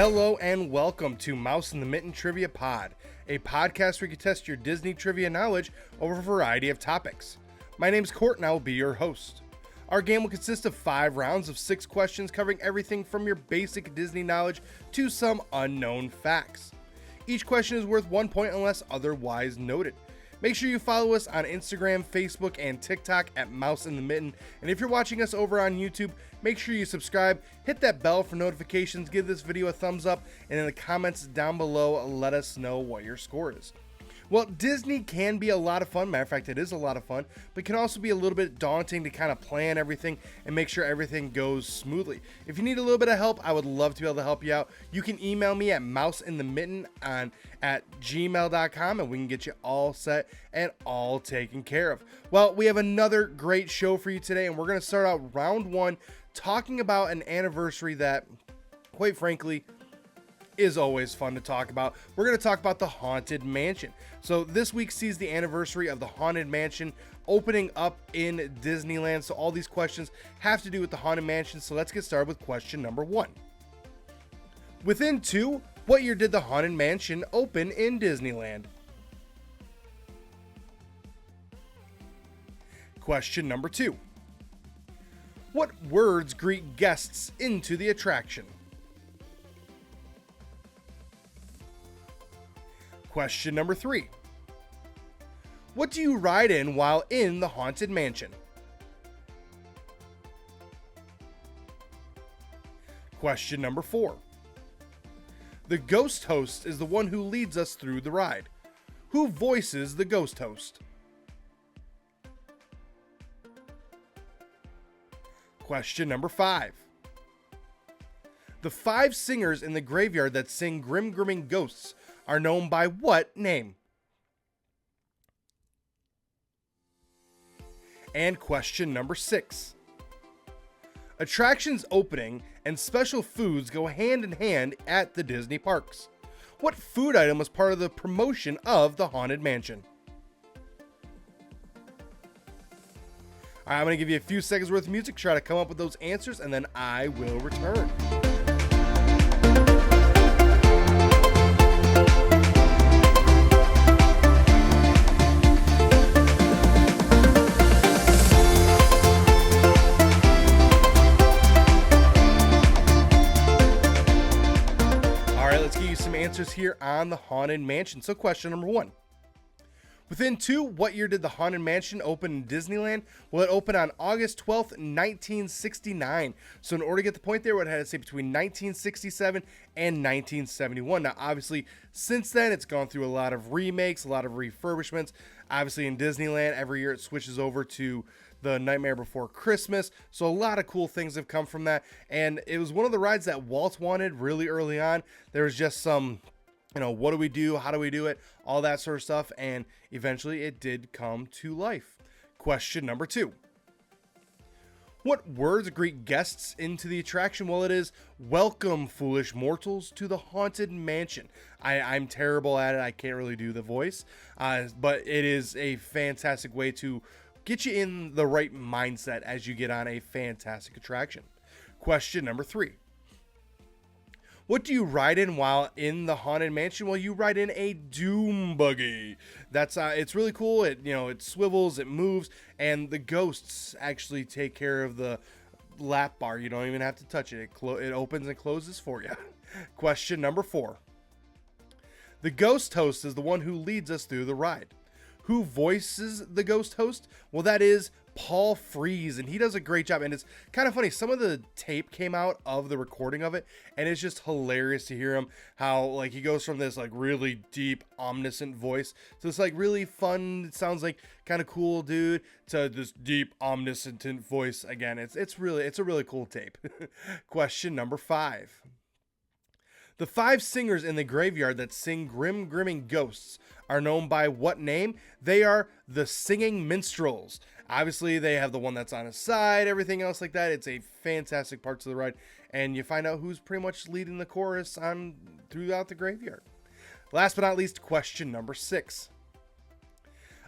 Hello and welcome to Mouse in the Mitten Trivia Pod, a podcast where you can test your Disney trivia knowledge over a variety of topics. My name's Court and I will be your host. Our game will consist of 5 rounds of 6 questions covering everything from your basic Disney knowledge to some unknown facts. Each question is worth 1 point unless otherwise noted. Make sure you follow us on Instagram, Facebook, and TikTok at Mouse in the Mitten. And if you're watching us over on YouTube, make sure you subscribe, hit that bell for notifications, give this video a thumbs up, and in the comments down below, let us know what your score is. Well, Disney can be a lot of fun. Matter of fact, it is a lot of fun, but it can also be a little bit daunting to kind of plan everything and make sure everything goes smoothly. If you need a little bit of help, I would love to be able to help you out. You can email me at mouseinthemitten@gmail.com and we can get you all set and all taken care of. Well, we have another great show for you today, and we're going to start out round 1 talking about an anniversary that, quite frankly, is always fun to talk about. We're going to talk about the Haunted Mansion. So this week sees the anniversary of the Haunted Mansion opening up in Disneyland. So all these questions have to do with the Haunted Mansion. So let's get started with question number 1. Within 2, what year did the Haunted Mansion open in Disneyland? Question number 2. What words greet guests into the attraction? Question number 3. What do you ride in while in the Haunted Mansion? Question number 4. The ghost host is the one who leads us through the ride. Who voices the ghost host? Question number 5. The 5 singers in the graveyard that sing Grim Grimming Ghosts are known by what name? And question number 6. Attractions opening and special foods go hand in hand at the Disney parks. What food item was part of the promotion of the Haunted Mansion? All right, I'm going to give you a few seconds worth of music, try to come up with those answers, and then I will return. Answers here on the Haunted Mansion. So question number 1. Within 2, what year did the Haunted Mansion open in Disneyland? Well, it opened on August 12th, 1969. So in order to get the point there, it had to say between 1967 and 1971. Now, obviously, since then, it's gone through a lot of remakes, a lot of refurbishments. Obviously, in Disneyland, every year it switches over to the Nightmare Before Christmas. So a lot of cool things have come from that. And it was one of the rides that Walt wanted really early on. There was just some, what do we do? How do we do it? All that sort of stuff. And eventually it did come to life. Question number 2. What words greet guests into the attraction? Well, it is welcome, foolish mortals, to the Haunted Mansion. I'm terrible at it. I can't really do the voice. But it is a fantastic way to get you in the right mindset as you get on a fantastic attraction. Question number 3. What do you ride in while in the Haunted Mansion? Well, you ride in a doom buggy. That's it's really cool. It it swivels, it moves, and the ghosts actually take care of the lap bar. You don't even have to touch it. It opens and closes for you. Question number 4. The ghost host is the one who leads us through the ride. Who voices the ghost host? Well, that is Paul Frees, and he does a great job. And it's kind of funny, some of the tape came out of the recording of it, and it's just hilarious to hear him, how he goes from this really deep omniscient voice to this really fun, it sounds like kind of cool dude, to this deep omniscient voice again. It's a really cool tape. Question number 5. The 5 singers in the graveyard that sing Grim Grimming Ghosts are known by what name? They are the Singing Minstrels. Obviously, they have the one that's on his side, everything else like that. It's a fantastic part to the ride, and you find out who's pretty much leading the chorus on throughout the graveyard. Last but not least, question number 6.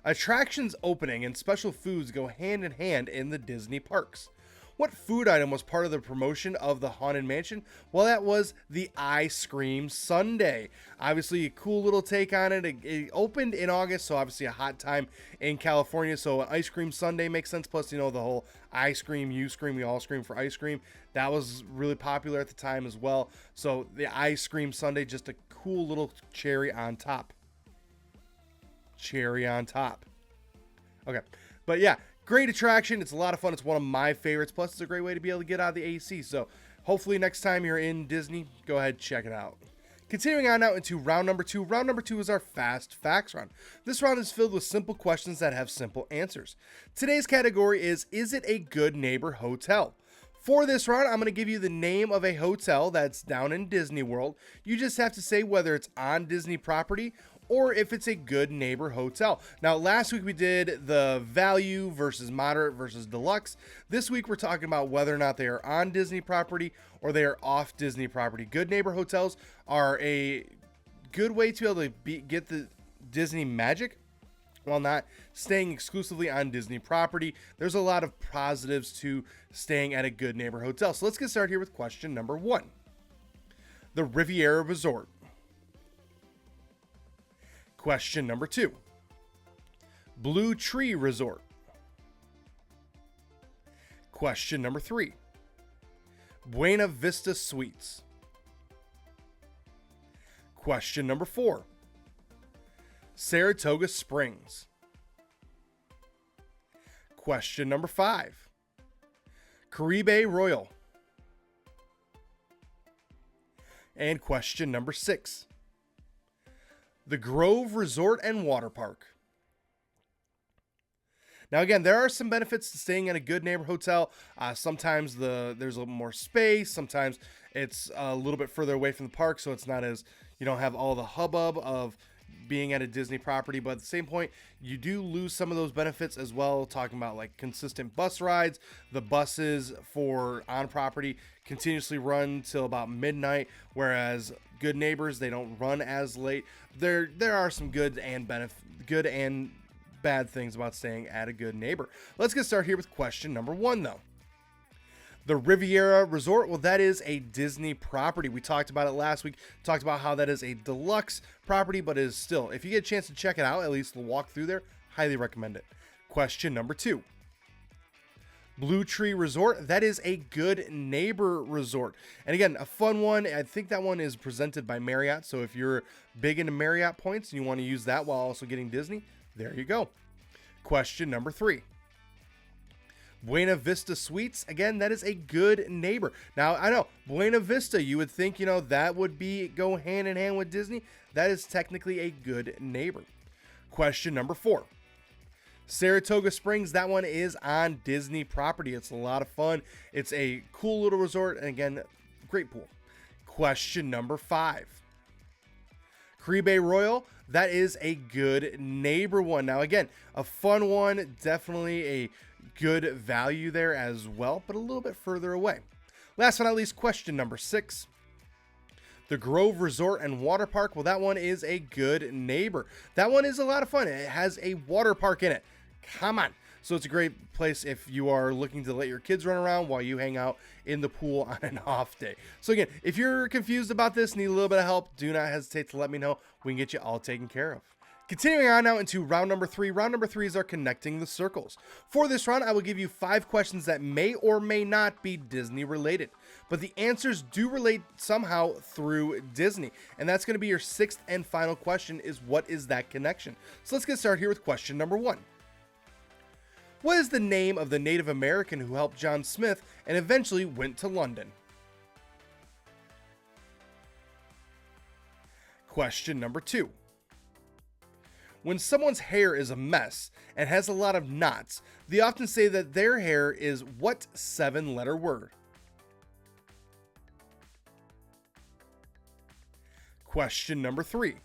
Attractions opening and special foods go hand in hand in the Disney parks. What food item was part of the promotion of the Haunted Mansion? Well, that was the ice cream sundae. Obviously, a cool little take on it. It opened in August, so obviously a hot time in California. So an ice cream sundae makes sense. Plus, the whole I scream, you scream, we all scream for ice cream. That was really popular at the time as well. So the ice cream sundae, just a cool little cherry on top. Cherry on top. Okay, but yeah, great attraction. It's a lot of fun. It's one of my favorites. Plus, it's a great way to be able to get out of the AC. So hopefully next time you're in Disney, go ahead, check it out. Continuing on out into round number 2. Round number 2 is our fast facts round. This round is filled with simple questions that have simple answers. Today's category is it a good neighbor hotel? For this round, I'm going to give you the name of a hotel that's down in Disney World. You just have to say whether it's on Disney property or if it's a good neighbor hotel. Now, last week we did the value versus moderate versus deluxe. This week we're talking about whether or not they are on Disney property or they are off Disney property. Good neighbor hotels are a good way to be able to get the Disney magic while not staying exclusively on Disney property. There's a lot of positives to staying at a good neighbor hotel. So let's get started here with question number 1. The Riviera Resort. Question number 2. Blue Tree Resort. Question number 3. Buena Vista Suites. Question number 4. Saratoga Springs. Question number 5. Caribe Royal. And question number 6. The Grove Resort and Water Park. Now, again, there are some benefits to staying at a good neighbor hotel. Sometimes there's a little more space. Sometimes it's a little bit further away from the park, so it's not as, you don't have all the hubbub of being at a Disney property. But at the same point, you do lose some of those benefits as well, talking about like consistent bus rides. The buses for on property continuously run till about midnight, whereas good neighbors, they don't run as late. There are some good and bad things about staying at a good neighbor. Let's get started here with question number 1 though. The Riviera Resort, well, that is a Disney property. We talked about it last week, talked about how that is a deluxe property, but is still, if you get a chance to check it out, at least walk through there, highly recommend it. Question number 2. Blue Tree Resort, that is a good neighbor resort. And again, a fun one. I think that one is presented by Marriott. So if you're big into Marriott points and you want to use that while also getting Disney, there you go. Question number 3. Buena Vista Suites, again, that is a good neighbor. Now, I know, Buena Vista, you would think, that would go hand in hand with Disney. That is technically a good neighbor. Question number 4. Saratoga Springs, that one is on Disney property. It's a lot of fun. It's a cool little resort, and again, great pool. Question number 5. Caribe Royal, that is a good neighbor one. Now, again, a fun one, definitely a good value there as well, but a little bit further away. Last but not least, question number 6. The Grove Resort and Water Park, well, that one is a good neighbor. That one is a lot of fun. It has a water park in it. Come on. So it's a great place if you are looking to let your kids run around while you hang out in the pool on an off day. So again, if you're confused about this, need a little bit of help, do not hesitate to let me know. We can get you all taken care of. Continuing on now into round number 3. Round number 3 is our connecting the circles. For this round, I will give you 5 questions that may or may not be Disney related, but the answers do relate somehow through Disney. And that's going to be your 6th and final question, is what is that connection? So let's get started here with question number 1. What is the name of the Native American who helped John Smith and eventually went to London? Question number 2. When someone's hair is a mess and has a lot of knots, they often say that their hair is what 7-letter word? Question number 3.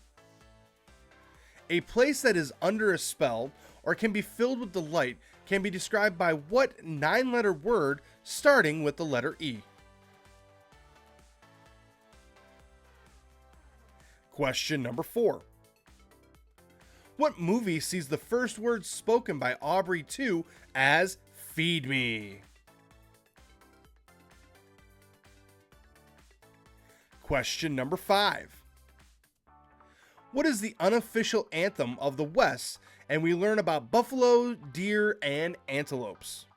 A place that is under a spell or can be filled with delight can be described by what 9-letter word starting with the letter E? Question number 4. What movie sees the first word spoken by Aubrey 2 as "Feed me"? Question number 5. What is the unofficial anthem of the West? And we learn about buffalo, deer, and antelopes.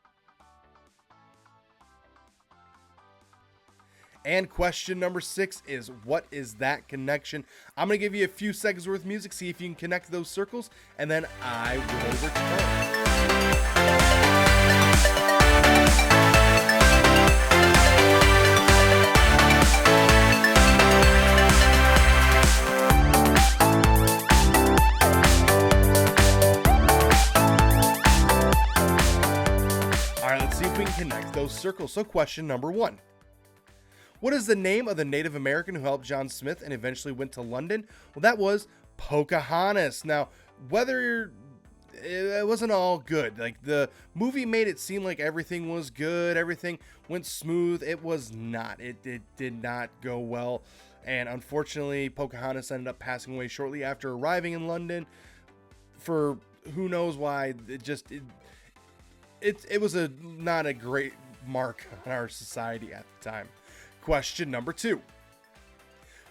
And question number 6 is, what is that connection? I'm going to give you a few seconds worth of music, see if you can connect those circles, and then I will return. All right, let's see if we can connect those circles. So question number 1. What is the name of the Native American who helped John Smith and eventually went to London? Well, that was Pocahontas. Now, whether it wasn't all good, like the movie made it seem like everything was good, everything went smooth. It was not. It did not go well. And unfortunately, Pocahontas ended up passing away shortly after arriving in London for who knows why. It was not a great mark on our society at the time. Question number 2.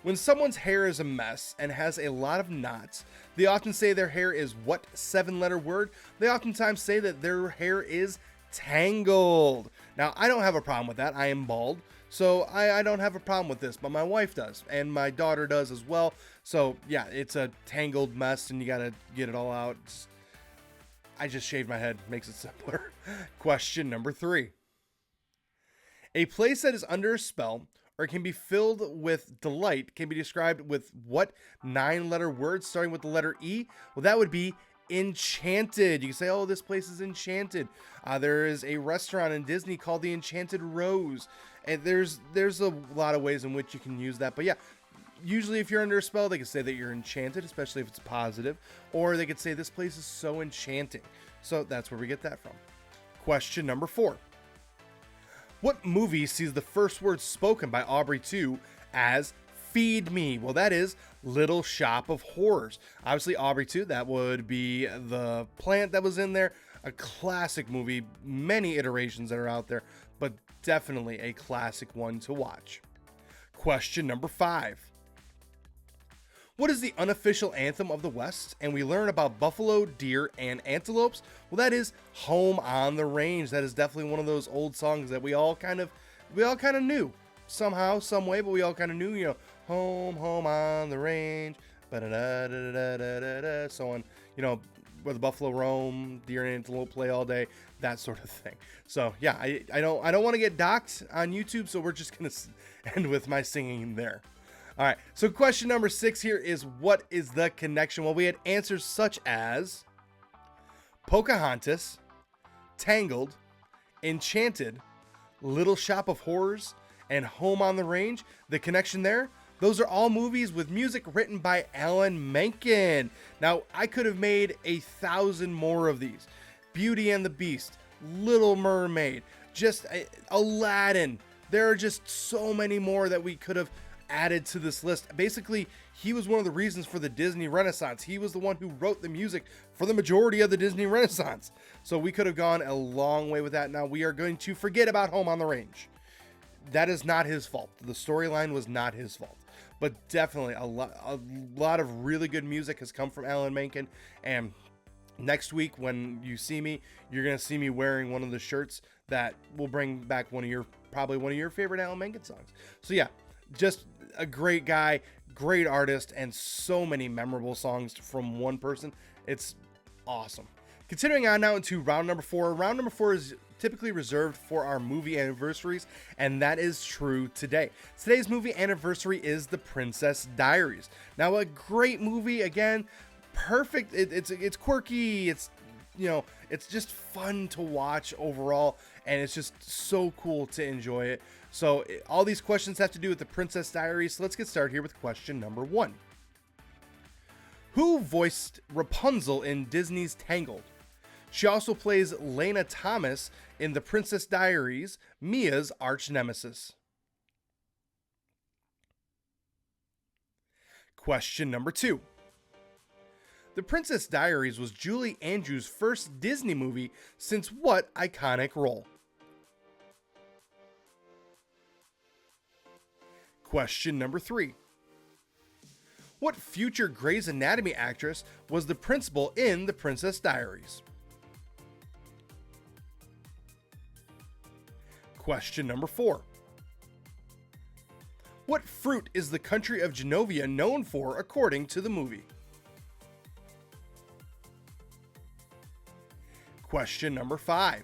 When someone's hair is a mess and has a lot of knots, they often say their hair is what 7-letter word? They oftentimes say that their hair is tangled. Now, I don't have a problem with that. I am bald, so I don't have a problem with this, but my wife does, and my daughter does as well. So, yeah, it's a tangled mess, and you got to get it all out. I just shaved my head. Makes it simpler. Question number 3. A place that is under a spell or can be filled with delight can be described with what 9-letter word starting with the letter E? Well, that would be enchanted. You can say, oh, this place is enchanted. There is a restaurant in Disney called the Enchanted Rose. And there's a lot of ways in which you can use that. But yeah, usually if you're under a spell, they can say that you're enchanted, especially if it's positive. Or they could say this place is so enchanting. So that's where we get that from. Question number 4. What movie sees the first word spoken by Aubrey 2 as feed me? Well, that is Little Shop of Horrors. Obviously, Aubrey 2, that would be the plant that was in there. A classic movie, many iterations that are out there, but definitely a classic one to watch. Question number 5. What is the unofficial anthem of the West? And we learn about buffalo, deer, and antelopes. Well, that is Home on the Range. That is definitely one of those old songs that we all kind of knew somehow, some way, but we all kind of knew, home on the range, ba-da-da-da-da-da-da, so on, where the buffalo roam, deer and antelope play all day, that sort of thing. So yeah, I don't want to get doxxed on YouTube, so we're just gonna end with my singing there. All right, so question number 6 here is, what is the connection? Well, we had answers such as Pocahontas, Tangled, Enchanted, Little Shop of Horrors, and Home on the Range. The connection there, those are all movies with music written by Alan Menken. Now, I could have made 1,000 more of these. Beauty and the Beast, Little Mermaid, just Aladdin. There are just so many more that we could have added to this list. Basically, he was one of the reasons for the Disney Renaissance. He was the one who wrote the music for the majority of the Disney Renaissance. So we could have gone a long way with that. Now we are going to forget about Home on the Range. That is not his fault. The storyline was not his fault. But definitely a lot of really good music has come from Alan Menken. And next week when you see me, you're going to see me wearing one of the shirts that will bring back probably one of your favorite Alan Menken songs. So yeah, just a great guy, great artist, and so many memorable songs from one person. It's awesome. Continuing on now into round number 4. Round number 4 is typically reserved for our movie anniversaries, and that is true today. Today's movie anniversary is The Princess Diaries. Now, a great movie, again, perfect. It's quirky. It's just fun to watch overall, and it's just so cool to enjoy it. So all these questions have to do with The Princess Diaries. So let's get started here with question number 1. Who voiced Rapunzel in Disney's Tangled? She also plays Lena Thomas in The Princess Diaries, Mia's arch nemesis. Question number 2. The Princess Diaries was Julie Andrews' first Disney movie since what iconic role? Question number 3. What future Grey's Anatomy actress was the principal in The Princess Diaries? Question number 4. What fruit is the country of Genovia known for according to the movie? Question number 5.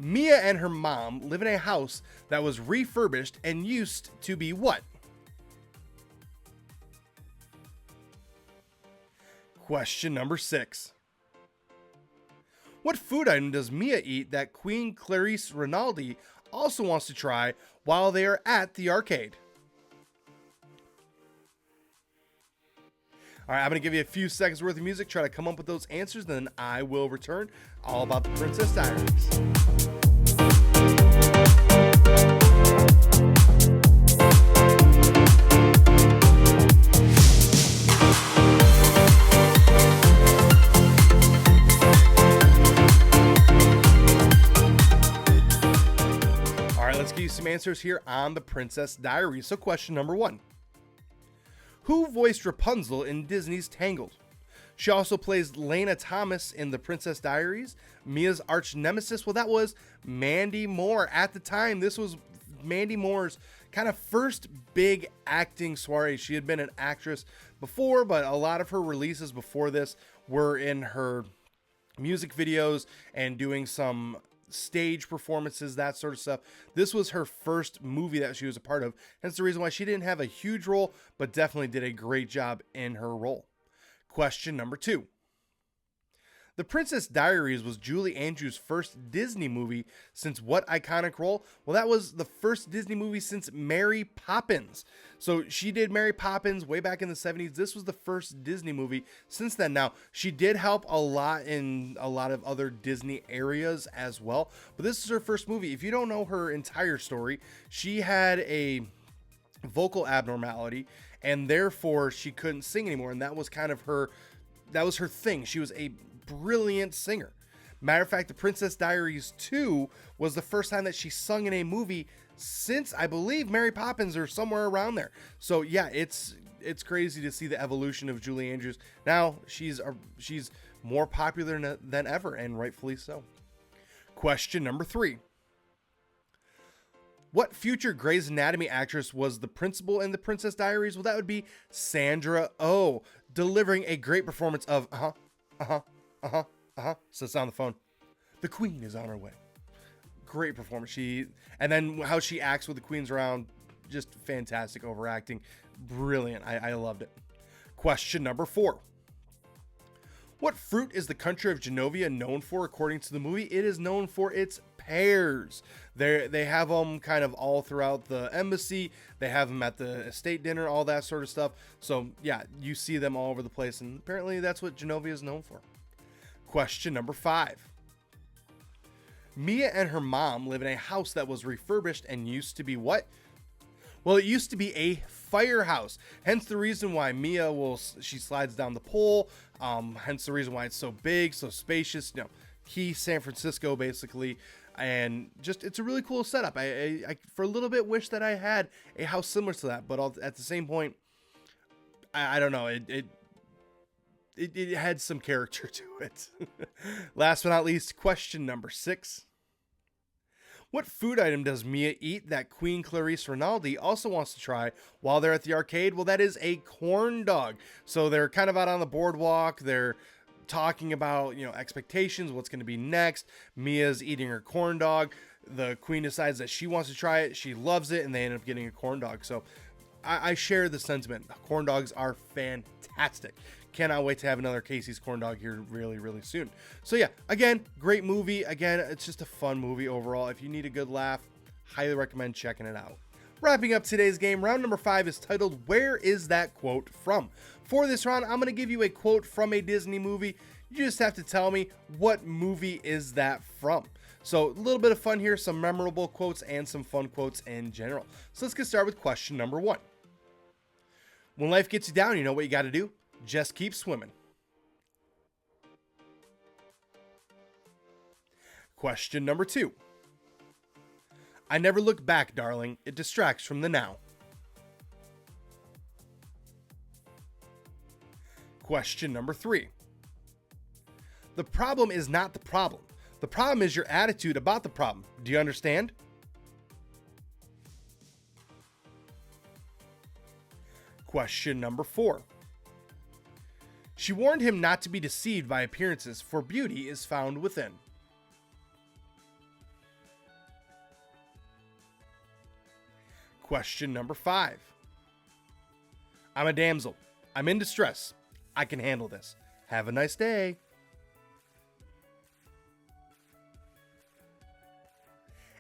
Mia and her mom live in a house that was refurbished and used to be what? Question number 6. What food item does Mia eat that Queen Clarice Rinaldi also wants to try while they are at the arcade? All right, I'm going to give you a few seconds worth of music, try to come up with those answers, then I will return. All about the Princess Diaries. Let's give you some answers here on The Princess Diaries. So question number 1. Who voiced Rapunzel in Disney's Tangled? She also plays Lena Thomas in The Princess Diaries. Mia's arch nemesis, well, that was Mandy Moore. At the time, this was Mandy Moore's kind of first big acting soiree. She had been an actress before, but a lot of her releases before this were in her music videos and doing some stage performances, that sort of stuff. This was her first movie that she was a part of. Hence the reason why she didn't have a huge role, but definitely did a great job in her role. Question number 2. The Princess Diaries was Julie Andrews' first Disney movie since what iconic role? Well, that was the first Disney movie since Mary Poppins. So she did Mary Poppins way back in the 70s. This was the first Disney movie since then. Now, she did help a lot in a lot of other Disney areas as well, but this is her first movie. If you don't know her entire story, she had a vocal abnormality and therefore she couldn't sing anymore. And that was kind of her thing. She was a brilliant singer. Matter of fact, The Princess Diaries 2 was the first time that she sung in a movie since, I believe, Mary Poppins or somewhere around there. So yeah, it's crazy to see the evolution of Julie Andrews. Now she's more popular than ever, and rightfully so. Question number 3. What future Grey's Anatomy actress was the principal in The Princess Diaries? Well, that would be Sandra Oh, delivering a great performance of sits on the phone. The Queen is on her way. Great performance. And then how she acts with the queens around, just fantastic overacting. Brilliant. I loved it. Question number 4. What fruit is the country of Genovia known for according to the movie? It is known for its pears. They have them kind of all throughout the embassy. They have them at the estate dinner, all that sort of stuff. So yeah, you see them all over the place, and apparently that's what Genovia is known for. Question number 5. Mia and her mom live in a house that was refurbished and used to be what? Well, it used to be a firehouse. Hence the reason why Mia she slides down the pole. Hence the reason why it's so big, so spacious. Key San Francisco basically, and just it's a really cool setup. I for a little bit wish that I had a house similar to that, but at the same point, I don't know. It had some character to it. Last but not least, question number 6. What food item does Mia eat that Queen Clarice Rinaldi also wants to try while they're at the arcade? Well, that is a corn dog. So they're kind of out on the boardwalk. They're talking about, expectations, what's going to be next. Mia's eating her corn dog. The Queen decides that she wants to try it. She loves it, and they end up getting a corn dog. So I share the sentiment. Corn dogs are fantastic. Cannot wait to have another Casey's corn dog here really, really soon. So yeah, again, great movie. Again, it's just a fun movie overall. If you need a good laugh, highly recommend checking it out. Wrapping up today's game, round number 5 is titled, Where is that quote from? For this round, I'm going to give you a quote from a Disney movie. You just have to tell me what movie is that from. So a little bit of fun here, some memorable quotes and some fun quotes in general. So let's get started with question number 1. When life gets you down, you know what you got to do? Just keep swimming. Question number 2. I never look back, darling. It distracts from the now. Question number 3. The problem is not the problem. The problem is your attitude about the problem. Do you understand? Question number 4. She warned him not to be deceived by appearances, for beauty is found within. Question number 5. I'm a damsel. I'm in distress. I can handle this. Have a nice day.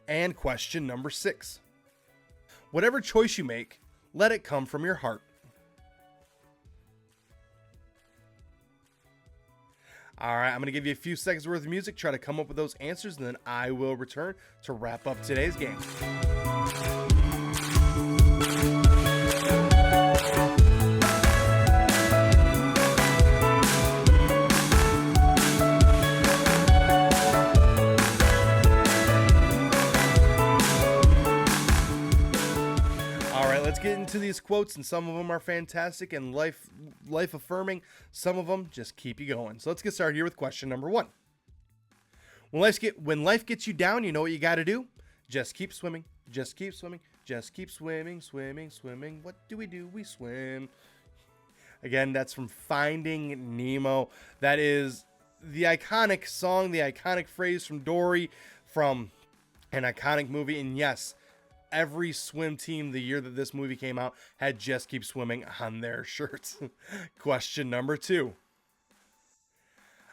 And question number 6. Whatever choice you make, let it come from your heart. All right, I'm going to give you a few seconds worth of music, try to come up with those answers, and then I will return to wrap up today's game. Let's get into these quotes, and some of them are fantastic and life affirming. Some of them just keep you going. So let's get started here with question number 1. When life gets you down, you know what you got to do? Just keep swimming. Just keep swimming. Just keep swimming, swimming, swimming. What do? We swim. Again, that's from Finding Nemo. That is the iconic song, the iconic phrase from Dory, from an iconic movie. And yes, every swim team the year that this movie came out had Just Keep Swimming on their shirts. Question number 2.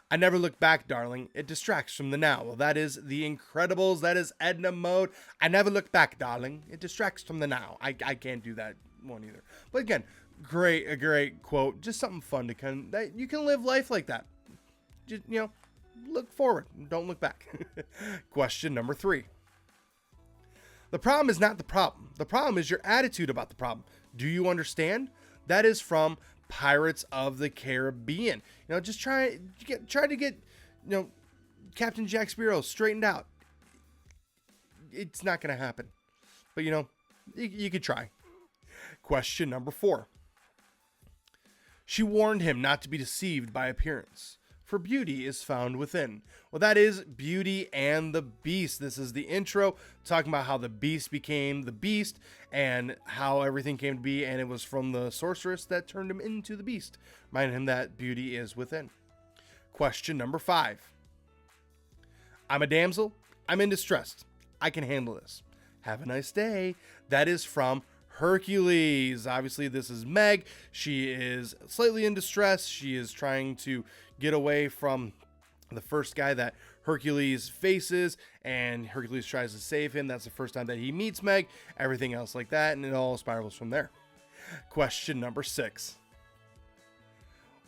I never look back, darling. It distracts from the now. Well, that is The Incredibles. That is Edna Mode. I never look back, darling. It distracts from the now. I can't do that one either. But again, a great quote. Just something fun to that you can live life like that. Just, look forward. Don't look back. Question number 3. The problem is not the problem. The problem is your attitude about the problem. Do you understand? That is from Pirates of the Caribbean. Just try to get Captain Jack Sparrow straightened out. It's not going to happen. But you could try. Question number 4. She warned him not to be deceived by appearance, for beauty is found within. Well, that is Beauty and the Beast. This is the intro talking about how the Beast became the Beast and how everything came to be, and it was from the sorceress that turned him into the Beast, reminding him that beauty is within. Question number 5. I'm a damsel. I'm in distress. I can handle this. Have a nice day. That is from Hercules. Obviously, this is Meg. She is slightly in distress. She is trying to get away from the first guy that Hercules faces, and Hercules tries to save him. That's the first time that he meets Meg. Everything else like that, and it all spirals from there. Question number 6.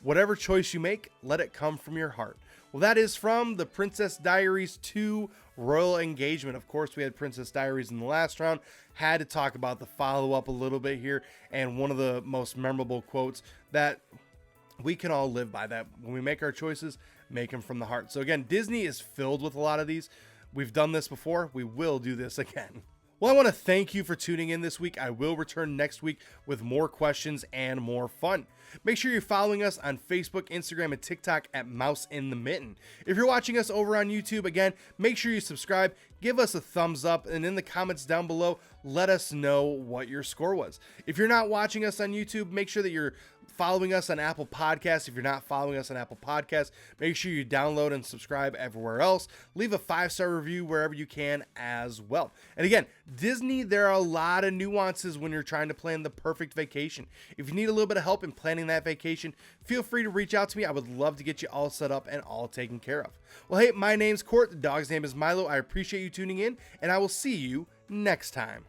Whatever choice you make, let it come from your heart. Well, that is from the Princess Diaries 2 Royal Engagement. Of course, we had Princess Diaries in the last round. Had to talk about the follow-up a little bit here, and one of the most memorable quotes that we can all live by, that when we make our choices, make them from the heart. So again, Disney is filled with a lot of these. We've done this before. We will do this again. Well, I want to thank you for tuning in this week. I will return next week with more questions and more fun. Make sure you're following us on Facebook, Instagram, and TikTok at Mouse in the Mitten. If you're watching us over on YouTube, again, make sure you subscribe, give us a thumbs up, and in the comments down below, let us know what your score was. If you're not watching us on YouTube, make sure that you're following us on Apple Podcasts. If you're not following us on Apple Podcasts, make sure you download and subscribe everywhere else. Leave a 5-star review wherever you can as well. And again, Disney, there are a lot of nuances when you're trying to plan the perfect vacation. If you need a little bit of help in planning that vacation, feel free to reach out to me. I would love to get you all set up and all taken care of. Well, hey, my name's Court. The dog's name is Milo. I appreciate you tuning in, and I will see you next time.